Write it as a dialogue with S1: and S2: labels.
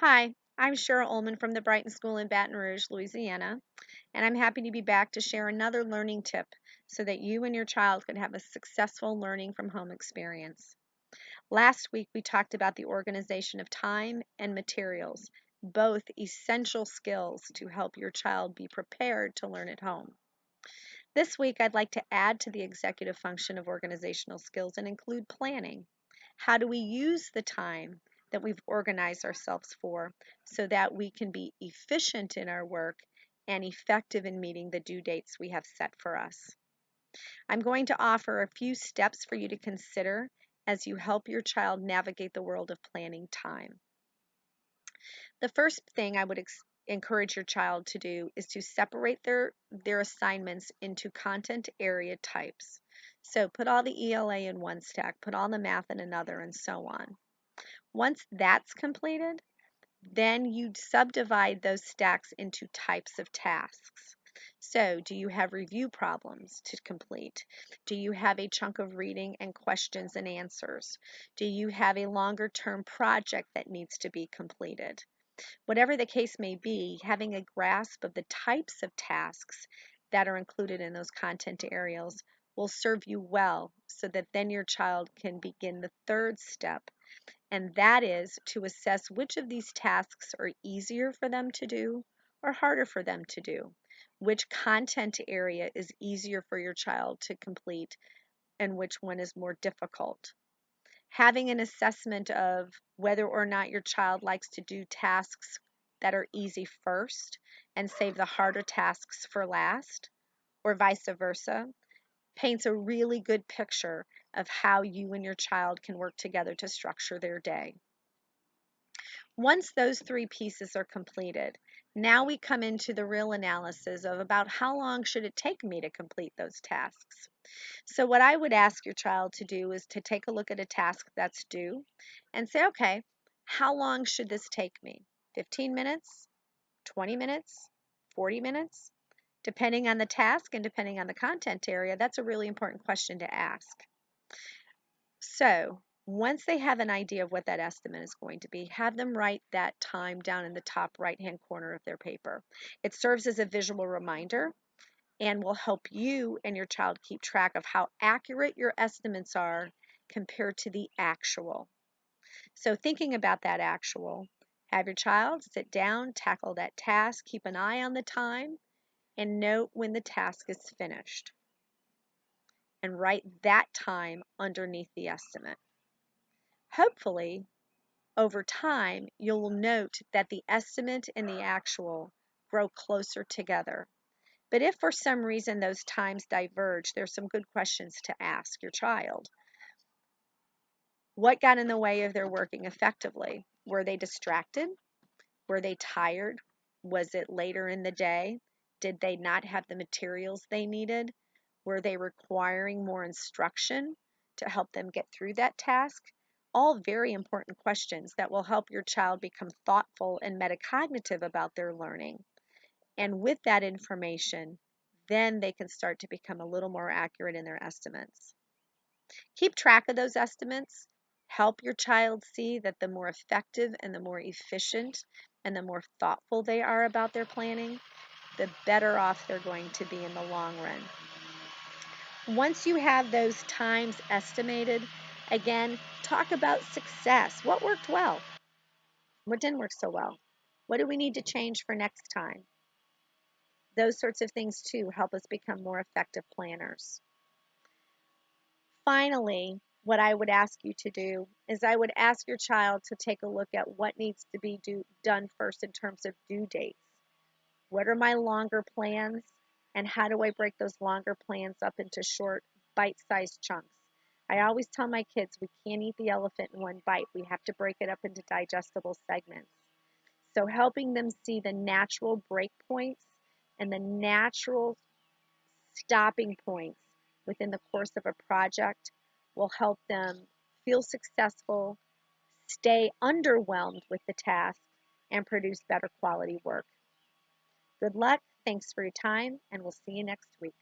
S1: Hi, I'm Cheryl Ollmann from the Brighton School in Baton Rouge, Louisiana, and I'm happy to be back to share another learning tip so that you and your child can have a successful learning from home experience. Last week, we talked about the organization of time and materials, both essential skills to help your child be prepared to learn at home. This week, I'd like to add to the executive function of organizational skills and include planning. How do we use the time that we've organized ourselves for so that we can be efficient in our work and effective in meeting the due dates we have set for us? I'm going to offer a few steps for you to consider as you help your child navigate the world of planning time. The first thing I would encourage your child to do is to separate their assignments into content area types. So put all the ELA in one stack, put all the math in another, and so on. Once that's completed, then you subdivide those stacks into types of tasks. So, do you have review problems to complete? Do you have a chunk of reading and questions and answers? Do you have a longer term project that needs to be completed? Whatever the case may be, having a grasp of the types of tasks that are included in those content areas will serve you well so that then your child can begin the third step, and that is to assess which of these tasks are easier for them to do or harder for them to do. Which content area is easier for your child to complete and which one is more difficult. Having an assessment of whether or not your child likes to do tasks that are easy first and save the harder tasks for last, or vice versa, paints a really good picture of how you and your child can work together to structure their day. Once those three pieces are completed, now we come into the real analysis of about how long should it take me to complete those tasks. So what I would ask your child to do is to take a look at a task that's due and say, okay, how long should this take me? 15 minutes, 20 minutes, 40 minutes? Depending on the task and depending on the content area, that's a really important question to ask. So once they have an idea of what that estimate is going to be, have them write that time down in the top right-hand corner of their paper. It serves as a visual reminder and will help you and your child keep track of how accurate your estimates are compared to the actual. So thinking about that actual, have your child sit down, tackle that task, keep an eye on the time, and note when the task is finished. And write that time underneath the estimate. Hopefully, over time, you'll note that the estimate and the actual grow closer together. But if for some reason those times diverge, there's some good questions to ask your child. What got in the way of their working effectively? Were they distracted? Were they tired? Was it later in the day? Did they not have the materials they needed? Were they requiring more instruction to help them get through that task? All very important questions that will help your child become thoughtful and metacognitive about their learning. And with that information, then they can start to become a little more accurate in their estimates. Keep track of those estimates. Help your child see that the more effective and the more efficient and the more thoughtful they are about their planning, the better off they're going to be in the long run. Once you have those times estimated, again, talk about success. What worked well? What didn't work so well? What do we need to change for next time? Those sorts of things, too, help us become more effective planners. Finally, what I would ask you to do is I would ask your child to take a look at what needs to be done first in terms of due dates. What are my longer plans, and how do I break those longer plans up into short, bite-sized chunks? I always tell my kids we can't eat the elephant in one bite. We have to break it up into digestible segments. So helping them see the natural break points and the natural stopping points within the course of a project will help them feel successful, stay underwhelmed with the task, and produce better quality work. Good luck, thanks for your time, and we'll see you next week.